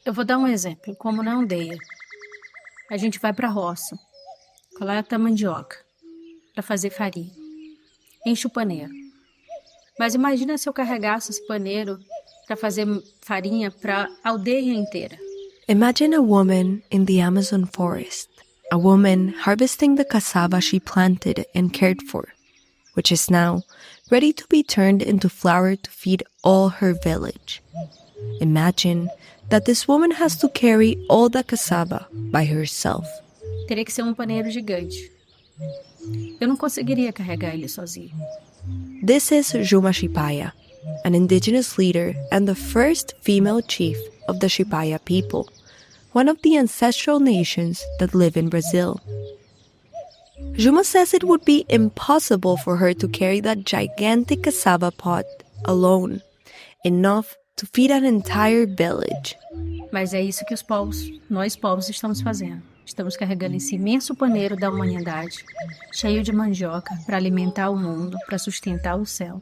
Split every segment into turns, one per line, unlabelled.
Eu vou dar um exemplo, como na aldeia. A gente vai para a roça, coleta mandioca para fazer farinha, enche o paneiro. Mas imagina se eu carregasse esse paneiro para fazer farinha para a aldeia inteira.
Imagine a woman in the Amazon forest, a woman harvesting the cassava she planted and cared for, which is now ready to be turned into flour to feed all her village. Imagine that this woman has to carry all the cassava by herself.
Teria que ser um paneiro gigante. Eu não conseguiria carregar ele sozinho.
This is Juma Shipaya, an indigenous leader and the first female chief of the Shipaya people, one of the ancestral nations that live in Brazil. Juma says it would be impossible for her to carry that gigantic cassava pot alone, enough to feed an entire village.
Mas é isso que nós povos estamos fazendo. Estamos carregando esse imenso paneiro da humanidade, cheio de mandioca, para alimentar o mundo, para sustentar o céu,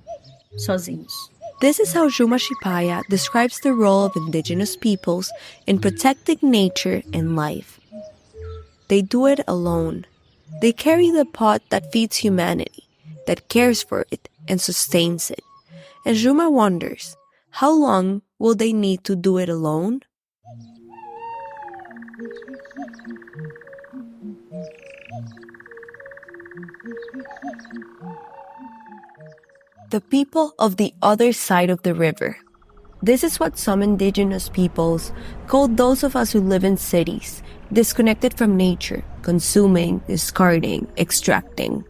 sozinhos.
This is how Juma Shipaya describes the role of indigenous peoples in protecting nature and life. They do it alone. They carry the pot that feeds humanity, that cares for it and sustains it. And Juma wonders, how long will they need to do it alone? The people of the other side of the river. This is what some indigenous peoples call those of us who live in cities, disconnected from nature, consuming, discarding, extracting.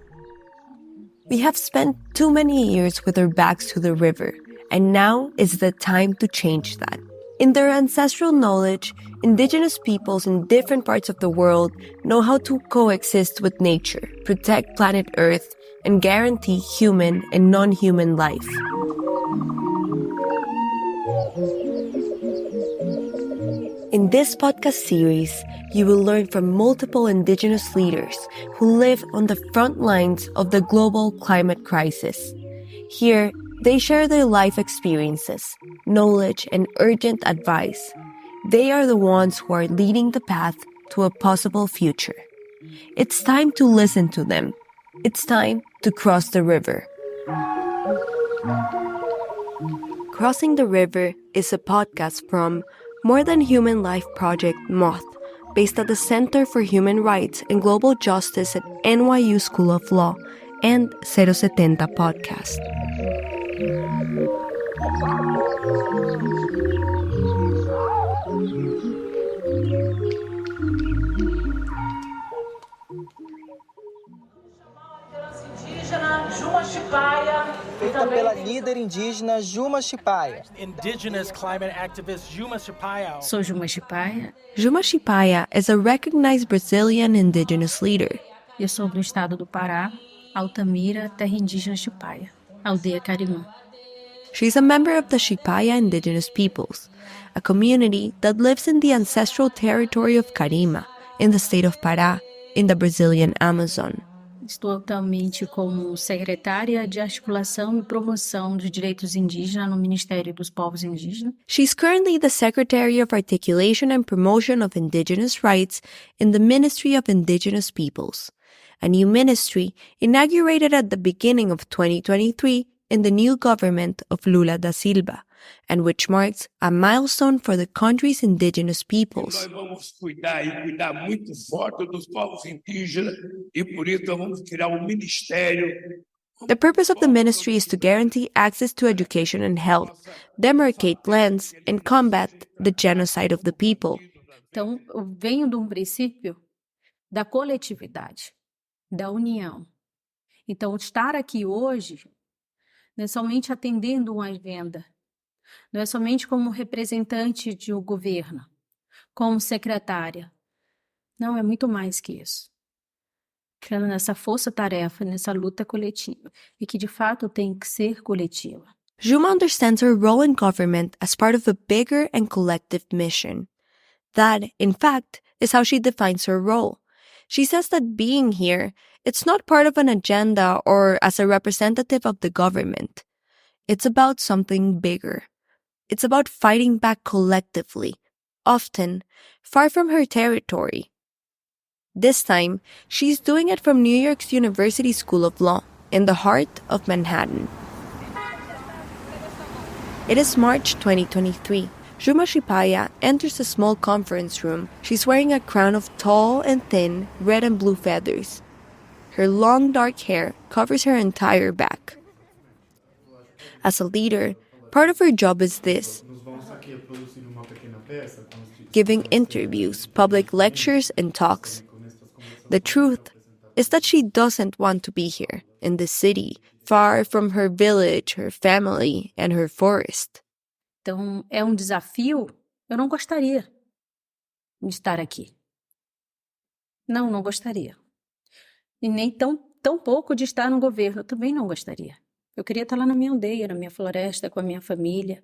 We have spent too many years with our backs to the river, and now is the time to change that. In their ancestral knowledge, indigenous peoples in different parts of the world know how to coexist with nature, protect planet Earth, and guarantee human and non-human life. In this podcast series, you will learn from multiple indigenous leaders who live on the front lines of the global climate crisis. Here, they share their life experiences, knowledge, and urgent advice. They are the ones who are leading the path to a possible future. It's time to listen to them. It's time to cross the river. Crossing the River is a podcast from More Than Human Life Project Moth, based at the Center for Human Rights and Global Justice at NYU School of Law, and 070 Podcast.
Feita pela líder indígena Juma Shipaya.
Indigenous climate activist Juma Shipaya.
Sou Juma Shipaya.
Juma Shipaya is a recognized Brazilian indigenous leader.
Eu sou do estado do Pará, Altamira, terra indígena Shipaya, aldeia Carimã.
She's a member of the Shipaya indigenous peoples, a community that lives in the ancestral territory of Carima, in the state of Pará, in the Brazilian Amazon.
Estou atualmente como secretária de articulação e promoção dos direitos indígenas no Ministério dos Povos Indígenas.
She's currently the Secretary of Articulation and Promotion of Indigenous Rights in the Ministry of Indigenous Peoples, a new ministry inaugurated at the beginning of 2023 in the new government of Lula da Silva, and which marks a milestone for the country's indigenous peoples.
Nós vamos cuidar muito forte dos povos indígenas e por isso vamos criar ministério.
The purpose of the ministry is to guarantee access to education and health, demarcate lands, and combat the genocide of the people.
Então, eu venho de um princípio da coletividade, da união. Então, estar aqui hoje não é somente atendendo uma agenda, não é somente como representante de um governo, como secretária. Não, é muito mais que isso. Entrando nessa força-tarefa, nessa luta coletiva, e que de fato tem que ser coletiva.
Juma understands her role in government as part of a bigger and collective mission. That, in fact, is how she defines her role. She says that being here, it's not part of an agenda or as a representative of the government. It's about something bigger. It's about fighting back collectively, often far from her territory. This time, she's doing it from New York's University School of Law, in the heart of Manhattan. It is March 2023. Juma Shipaya enters a small conference room. She's wearing a crown of tall and thin red and blue feathers. Her long dark hair covers her entire back. As a leader, part of her job is this: giving interviews, public lectures, and talks. The truth is that she doesn't want to be here, in this city, far from her village, her family, and her forest.
Então, é um desafio. Eu não gostaria de estar aqui. Não gostaria. E nem tão pouco de estar no governo. Eu também não gostaria. Eu queria estar lá na minha aldeia, na minha floresta, com a minha família,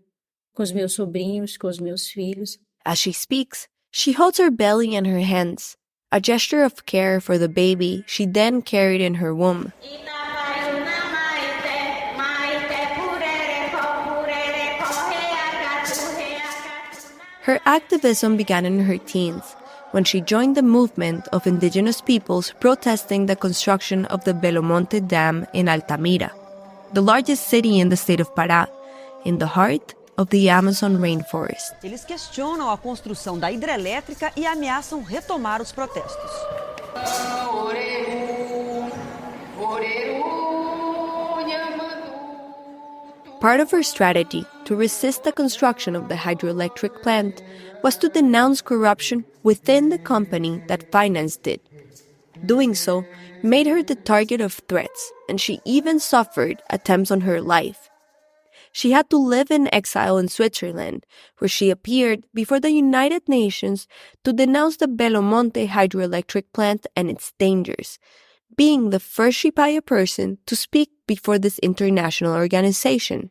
com os meus sobrinhos, com os meus filhos.
As she speaks, she holds her belly in her hands, a gesture of care for the baby she then carried in her womb. Her activism began in her teens, when she joined the movement of indigenous peoples protesting the construction of the Belo Monte Dam in Altamira, the largest city in the state of Pará, in the heart of the Amazon rainforest.
Eles questionam a construção da hidrelétrica e ameaçam retomar os protestos.
Part of her strategy to resist the construction of the hydroelectric plant was to denounce corruption within the company that financed it. Doing so made her the target of threats, and she even suffered attempts on her life. She had to live in exile in Switzerland, where she appeared before the United Nations to denounce the Belo Monte hydroelectric plant and its dangers, being the first Shipaya person to speak before this international organization.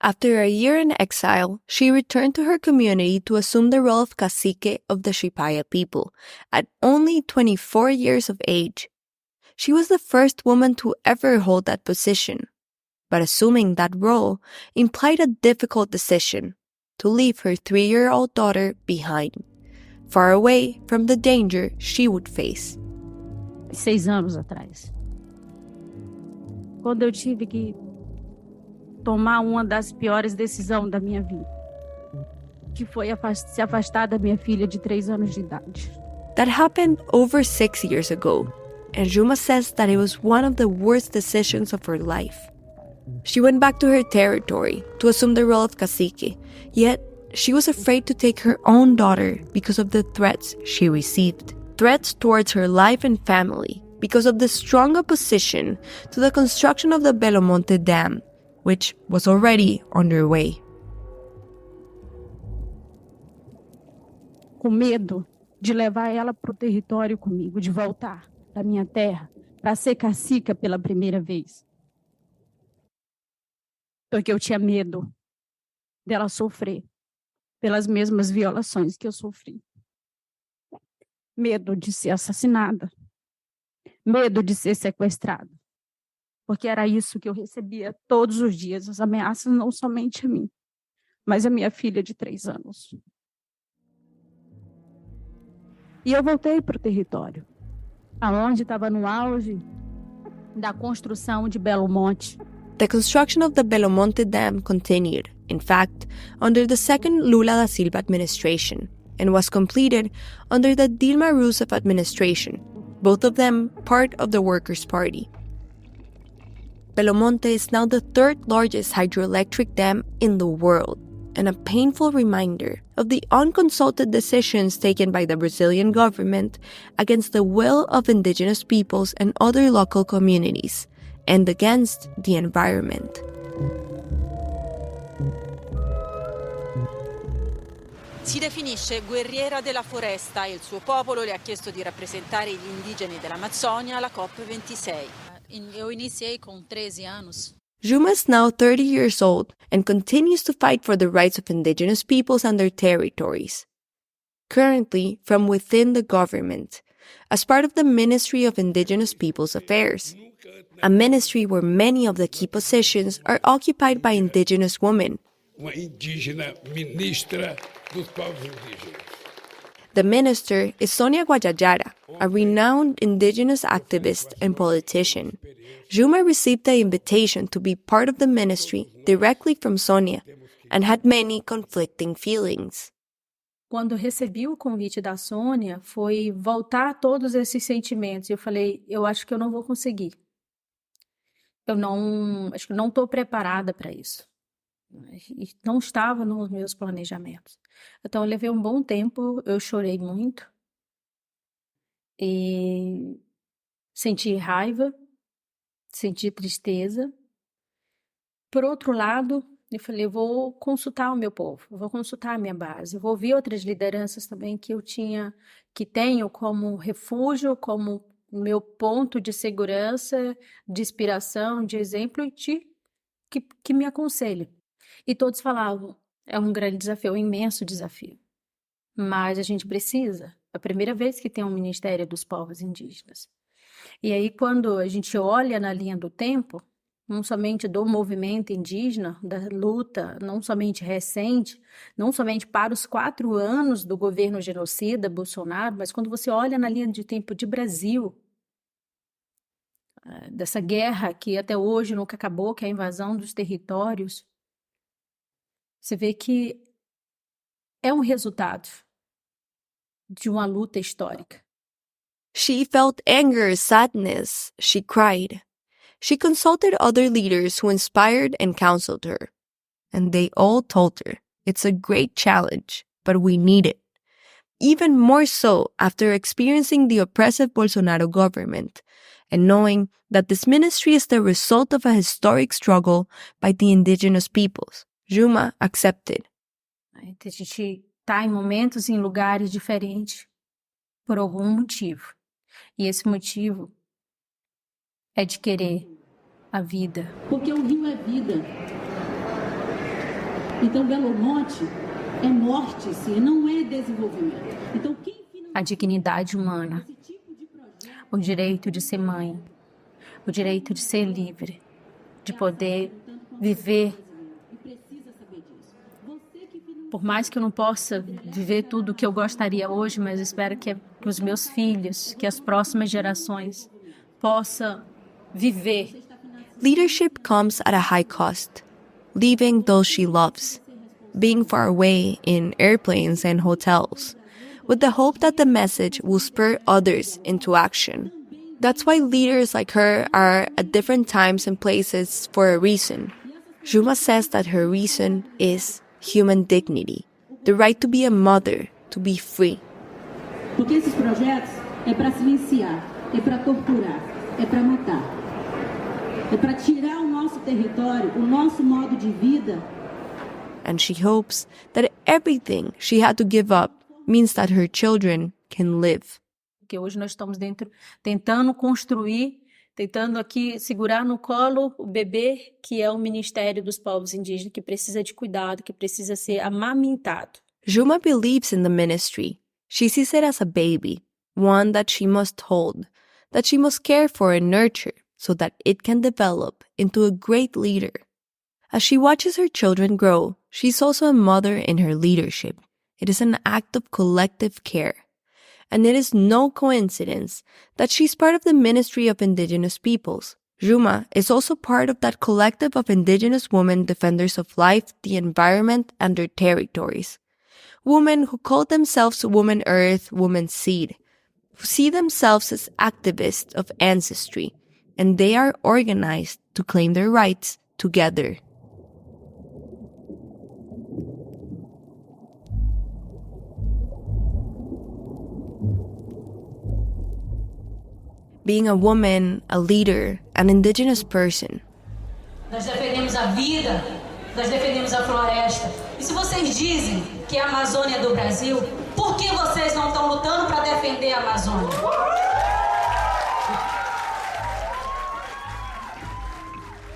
After a year in exile, she returned to her community to assume the role of cacique of the Shipaya people, at only 24 years of age. She was the first woman to ever hold that position. But assuming that role implied a difficult decision: to leave her 3-year-old daughter behind, far away from the danger she would face.
6 anos atrás, quando eu tive que tomar uma das piores decisões da minha vida, que foi se afastar da minha filha de 3 anos de idade.
That happened over 6 years ago, and Juma says that it was one of the worst decisions of her life. She went back to her territory to assume the role of cacique, yet she was afraid to take her own daughter because of the threats she received. Threats towards her life and family because of the strong opposition to the construction of the Belo Monte Dam, which was already underway.
Com medo de levar ela para o território comigo, de voltar da minha terra para ser cacica pela primeira vez. Porque eu tinha medo dela sofrer pelas mesmas violações que eu sofri. Medo de ser assassinada. Medo de ser sequestrada. Porque era isso que eu recebia todos os dias, as ameaças não somente a mim, mas a minha filha de 3 anos. E eu voltei para o território, aonde estava no auge da construção de Belo Monte.
The construction of the Belo Monte Dam continued, in fact, under the second Lula da Silva administration, and was completed under the Dilma Rousseff administration, both of them part of the Workers' Party. Belo Monte is now the 3rd largest hydroelectric dam in the world, and a painful reminder of the unconsulted decisions taken by the Brazilian government against the will of indigenous peoples and other local communities, and against the environment.
Si definisce guerriera della foresta e il suo popolo le ha chiesto di rappresentare gli indigeni dell'Amazzonia alla COP26. Eu iniciei com 13 anos.
Juma is now 30 years old and continues to fight for the rights of indigenous peoples and their territories. Currently, from within the government, as part of the Ministry of Indigenous Peoples Affairs, a ministry where many of the key positions are occupied by indigenous women.
Uma indígena ministra dos povos indígenas.
The minister is Sonia Guajajara, a renowned indigenous activist and politician. Juma received the invitation to be part of the ministry directly from Sonia and had many conflicting feelings.
Quando recebi o convite da Sônia, foi voltar todos esses sentimentos. Eu falei, eu acho que eu não vou conseguir. Acho que não estou preparada para isso. E não estava nos meus planejamentos. Então, eu levei um bom tempo, eu chorei muito. E senti raiva, senti tristeza. Por outro lado, eu falei, eu vou consultar o meu povo, eu vou consultar a minha base, eu vou ouvir outras lideranças também que tenho como refúgio, como meu ponto de segurança, de inspiração, de exemplo, e que me aconselhem. E todos falavam, é um grande desafio, um imenso desafio. Mas a gente precisa, é a primeira vez que tem um Ministério dos Povos Indígenas. E aí, quando a gente olha na linha do tempo, não somente do movimento indígena, da luta, não somente recente, não somente para os 4 anos do governo genocida Bolsonaro, mas quando você olha na linha de tempo de Brasil, dessa guerra que até hoje nunca acabou, que é a invasão dos territórios, você vê que é um resultado de uma luta histórica.
She felt anger, sadness. She cried. She consulted other leaders who inspired and counseled her. And they all told her, it's a great challenge, but we need it. Even more so after experiencing the oppressive Bolsonaro government and knowing that this ministry is the result of a historic struggle by the indigenous peoples. Juma accepted.
A gente está em momentos, em lugares diferentes, por algum motivo. E esse motivo é de querer a vida.
Porque o rio é vida. Então, Belo Monte é morte, sim, não é desenvolvimento. Então,
a dignidade humana, o direito de ser mãe, o direito de ser livre, de poder viver. Por mais que eu não possa viver tudo o que eu gostaria hoje, mas espero que os meus filhos, que as próximas gerações possam viver.
Leadership comes at a high cost. Leaving those she loves. Being far away in airplanes and hotels. With the hope that the message will spur others into action. That's why leaders like her are at different times and places for a reason. Juma says that her reason is human dignity, the right to be a mother, to be free.
Porque esses projetos é para silenciar, é para torturar, é para matar. É para tirar o nosso território, o nosso modo de vida.
And she hopes that everything she had to give up means that her children can live.
Porque hoje nós estamos tentando construir, tentando aqui segurar no colo o bebê que é o Ministério dos Povos Indígenas, que precisa de cuidado, que precisa ser amamentado.
Juma believes in the ministry. She sees it as a baby, one that she must hold, that she must care for and nurture so that it can develop into a great leader. As she watches her children grow, she's also a mother in her leadership. It is an act of collective care. And it is no coincidence that she's part of the Ministry of Indigenous Peoples. Juma is also part of that collective of indigenous women defenders of life, the environment, and their territories. Women who call themselves Woman Earth, Woman Seed, who see themselves as activists of ancestry, and they are organized to claim their rights together. Being a woman, a leader, an indigenous person.
Nós defendemos a vida, nós defendemos a floresta. E se vocês dizem que a Amazônia é do Brasil, por que vocês não estão lutando para defender a Amazônia?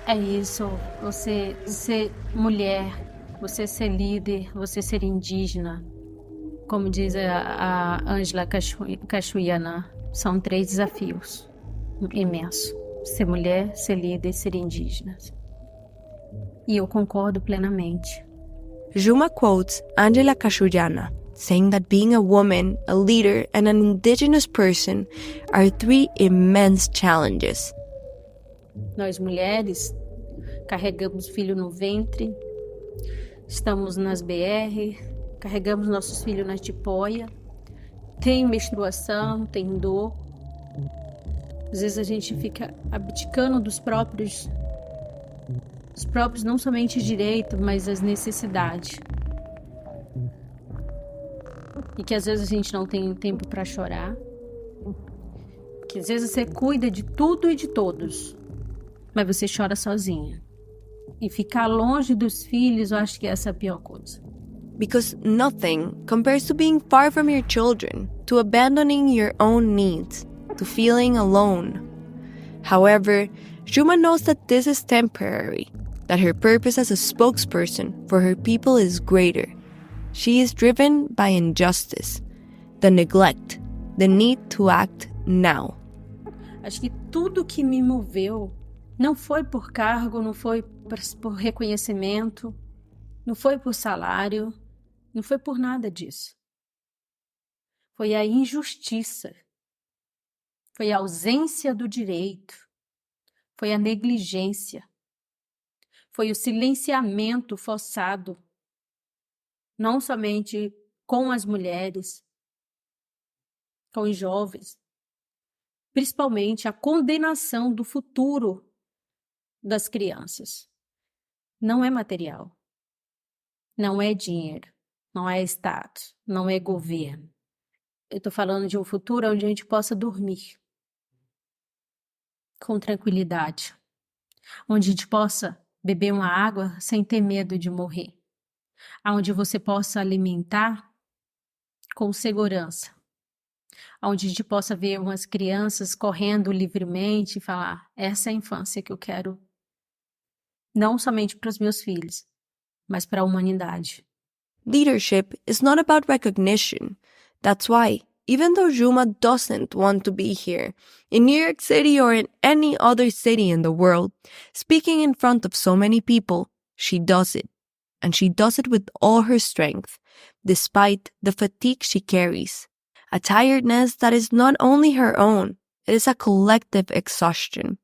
É isso, você ser mulher, você ser líder, você ser indígena. Como diz a Ângela Cachuiana, são 3 desafios imensos. Ser mulher, ser líder e ser indígena. E eu concordo plenamente.
Juma quotes Angela Cachuiana, saying that being a woman, a leader, and an indigenous person are 3 immense challenges.
Nós mulheres carregamos filho no ventre, estamos nas BR, carregamos nossos filhos na tipoia, tem menstruação, tem dor. Às vezes a gente fica abdicando dos próprios não somente direitos, mas as necessidades. E que às vezes a gente não tem tempo para chorar. Que às vezes você cuida de tudo e de todos, mas você chora sozinha. E ficar longe dos filhos, eu acho que essa é a pior coisa.
Because nothing compares to being far from your children, to abandoning your own needs, to feeling alone. However, Juma knows that this is temporary, that her purpose as a spokesperson for her people is greater. She is driven by injustice, the neglect, the need to act now.
Acho que tudo que me moveu não foi por cargo, não foi por reconhecimento, não foi por salário, não foi por nada disso. Foi a injustiça, foi a ausência do direito, foi a negligência, foi o silenciamento forçado, não somente com as mulheres, com os jovens, principalmente a condenação do futuro das crianças. Não é material, não é dinheiro, não é Estado, não é governo. Eu estou falando de um futuro onde a gente possa dormir com tranquilidade, onde a gente possa beber uma água sem ter medo de morrer, onde você possa alimentar com segurança, onde a gente possa ver umas crianças correndo livremente e falar, essa é a infância que eu quero, não somente para os meus filhos, mas para a humanidade.
Leadership is not about recognition. That's why, even though Juma doesn't want to be here, in New York City or in any other city in the world, speaking in front of so many people, she does it. And she does it with all her strength, despite the fatigue she carries. A tiredness that is not only her own, it is a collective exhaustion.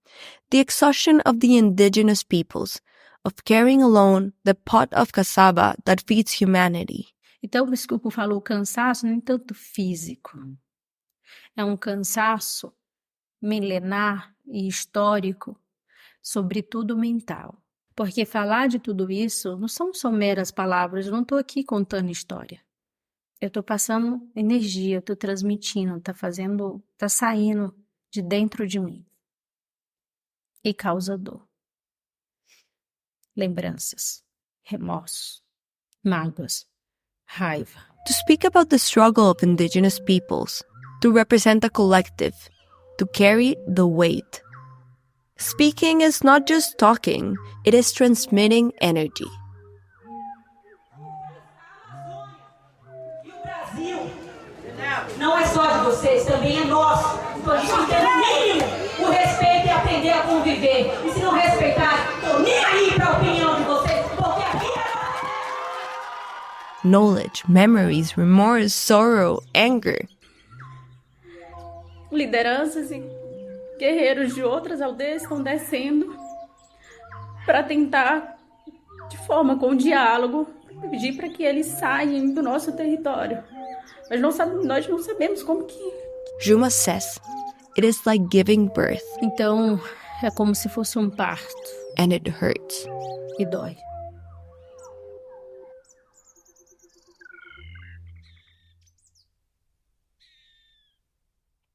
The exhaustion of the indigenous peoples, of carrying alone the pot of cassava that feeds humanity.
Então, o Bispo falou cansaço, nem tanto físico. É um cansaço milenar e histórico, sobretudo mental. Porque falar de tudo isso não são só meras palavras, eu não estou aqui contando história. Eu estou passando energia, eu estou transmitindo, está saindo de dentro de mim. E causa dor. Lembranças, remorso, mágoas, raiva.
To speak about the struggle of indigenous peoples, to represent a collective, to carry the weight. Speaking is not just talking, it is transmitting energy.
E o Brasil não é só de vocês, também é nosso. Então a gente tem que ter no mínimo o respeito e aprender a conviver. E se não respeitar, tô nem aí para a opinião de vocês, porque aqui é...
Knowledge, memories, remorse, sorrow, anger.
Lideranças e guerreiros de outras aldeias estão descendo para tentar, de forma com diálogo, pedir para que eles saiam do nosso território. Mas nós não sabemos como que...
Juma says, it is like giving birth.
Então, é como se fosse um parto.
And it hurts.
E dói.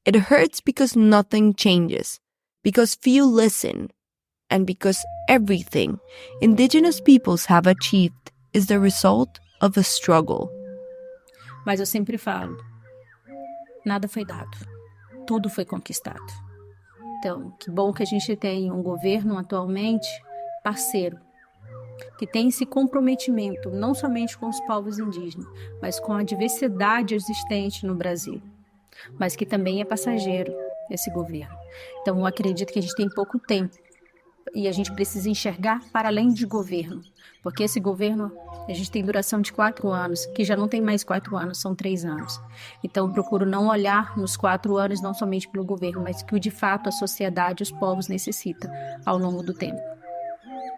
It hurts because nothing changes, because few listen, and because everything indigenous peoples have achieved is the result of a struggle.
Mas eu sempre falo, nada foi dado, tudo foi conquistado. Então, que bom que a gente tem um governo atualmente parceiro, que tem esse comprometimento, não somente com os povos indígenas, mas com a diversidade existente no Brasil. Mas que também é passageiro esse governo. Então, eu acredito que a gente tem pouco tempo E a gente precisa enxergar para além de governo, porque esse governo, a gente tem duração de 4 anos, que já não tem mais 4 anos, são 3 anos. Então eu procuro não olhar nos 4 anos não somente pelo governo, mas que de fato a sociedade, os povos necessitam ao longo do tempo,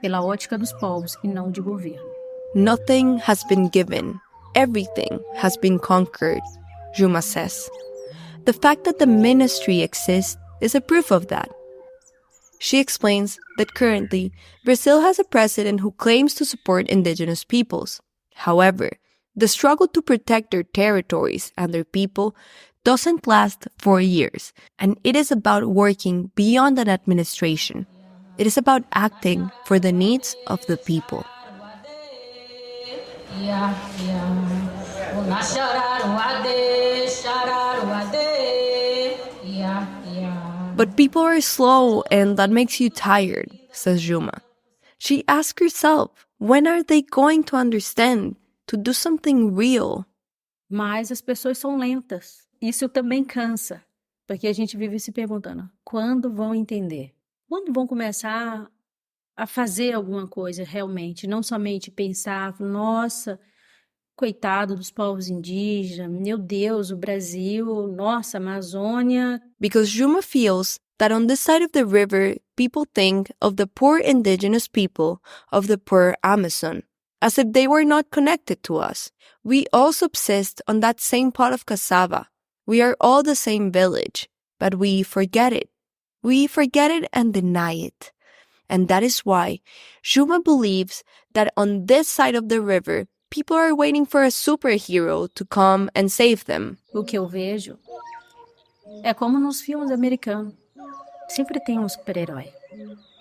pela ótica dos povos e não de governo.
Nothing has been given. Everything has been conquered, Juma says. The fact that the ministry exists is a proof of that. She explains that currently, Brazil has a president who claims to support indigenous peoples. However, the struggle to protect their territories and their people doesn't last 4 years, and it is about working beyond an administration. It is about acting for the needs of the people. But people are slow and that makes you tired, says Juma. She asks herself, when are they going to understand, to do something real?
Mas as pessoas são lentas. Isso também cansa, porque a gente vive se perguntando, quando vão entender? Quando vão começar a fazer alguma coisa realmente? Não somente pensar, nossa, coitado dos povos indígenas, meu Deus, o Brasil, nossa, Amazônia.
Because Juma feels that on this side of the river, people think of the poor indigenous people of the poor Amazon, as if they were not connected to us. We all subsist on that same pot of cassava. We are all the same village, but we forget it. We forget it and deny it. And that is why Juma believes that on this side of the river, people are waiting for a superhero to come and save them.
O que eu vejo é como nos filmes americanos. Sempre tem um super-herói,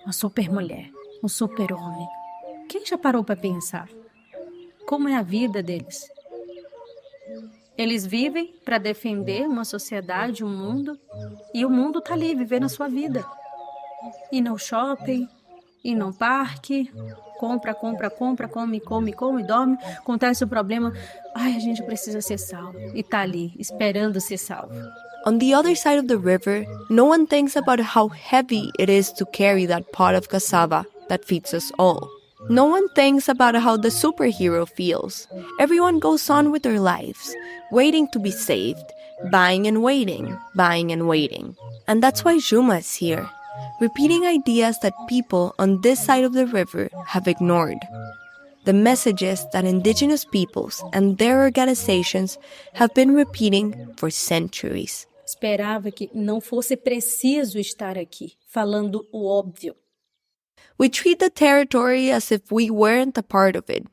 uma super-mulher, um super-homem. Quem já parou para pensar? Como é a vida deles? Eles vivem para defender uma sociedade, um mundo, e o mundo está ali, vivendo a sua vida. Ir no shopping, ir no parque, compra, come, dorme. Acontece o problema, ai, a gente precisa ser salvo. E tá ali, esperando ser salvo.
On the other side of the river, no one thinks about how heavy it is to carry that pot of cassava that feeds us all. No one thinks about how the superhero feels. Everyone goes on with their lives, waiting to be saved, buying and waiting. And that's why Juma is here, repeating ideas that people on this side of the river have ignored. The messages that indigenous peoples and their organizations have been repeating for centuries.
Esperava que não fosse preciso estar aqui, falando o óbvio.
We treat the territory as if we weren't a part of it.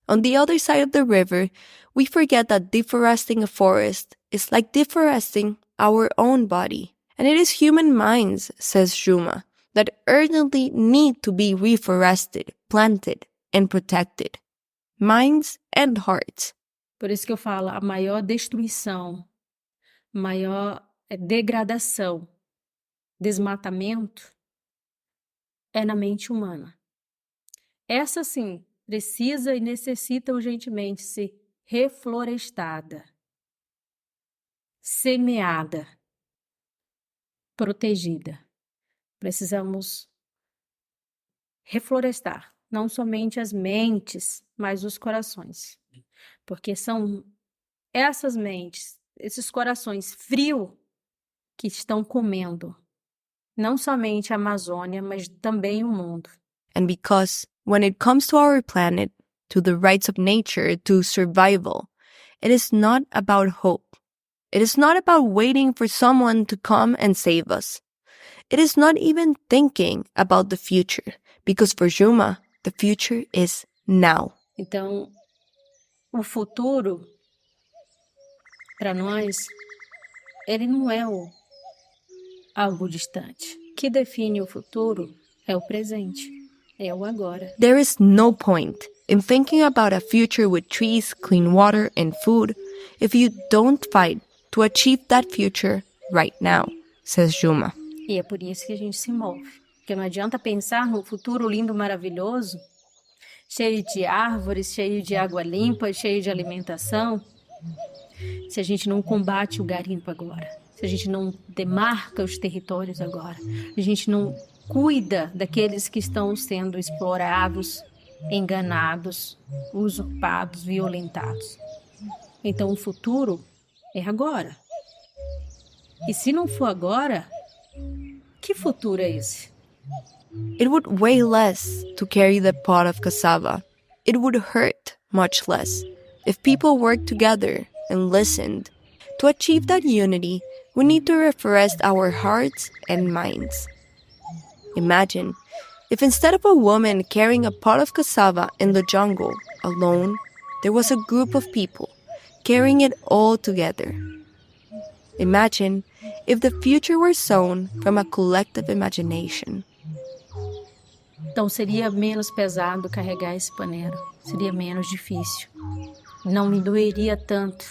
On the other side of the river, we forget that deforesting a forest is like deforesting our own body. And it is human minds, says Juma, that urgently need to be reforested, planted, and protected. Minds and hearts.
Por isso que eu falo, a maior destruição, maior degradação, desmatamento, é na mente humana. Essa sim precisa e necessita urgentemente ser reflorestada, semeada, protegida. Precisamos reflorestar não somente as mentes, mas os corações. Porque são essas mentes, esses corações frios que estão comendo não somente a Amazônia, mas também o mundo.
And because when it comes to our planet, to the rights of nature, to survival, it is not about hope. It is not about waiting for someone to come and save us. It is not even thinking about the future, because for Juma, the future is now.
Então, o futuro, para nós, ele não é algo distante. O que define o futuro é o presente, é o agora.
There is no point in thinking about a future with trees, clean water, and food if you don't fight to achieve that future right now, says Juma.
E é por isso que a gente se move. Porque não adianta pensar no futuro lindo, maravilhoso, cheio de árvores, cheio de água limpa, cheio de alimentação, se a gente não combate o garimpo agora, se a gente não demarca os territórios agora, a gente não cuida daqueles que estão sendo explorados, enganados, usurpados, violentados. Então o futuro é agora. E se não for agora, que futuro é esse?
It would weigh less to carry the pot of cassava. It would hurt much less if people worked together and listened. To achieve that unity, we need to refresh our hearts and minds. Imagine if instead of a woman carrying a pot of cassava in the jungle alone, there was a group of people carrying it all together. Imagine if the future were sown from a collective imagination.
Então seria menos pesado carregar esse panero, seria menos difícil. Não me doeria tanto,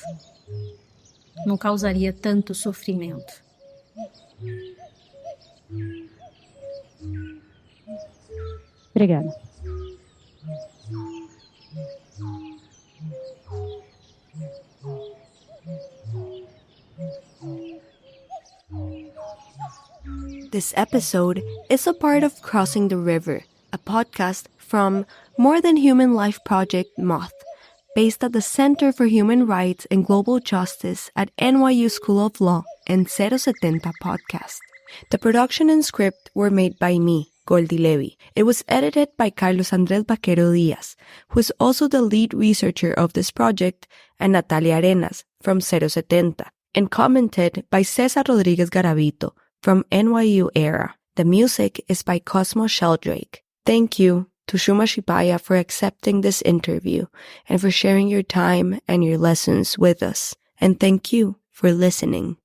não causaria tanto sofrimento.
Obrigada.
This episode is a part of Crossing the River, a podcast from More Than Human Life Project Moth, based at the Center for Human Rights and Global Justice at NYU School of Law and 070 Podcast. The production and script were made by me, Goldie Levy. It was edited by Carlos Andrés Vaquero Diaz, who is also the lead researcher of this project, and Natalia Arenas from 070, and commented by Cesar Rodriguez Garavito from NYU Era. The music is by Cosmo Sheldrake. Thank you to Shuma Shipaya for accepting this interview and for sharing your time and your lessons with us. And thank you for listening.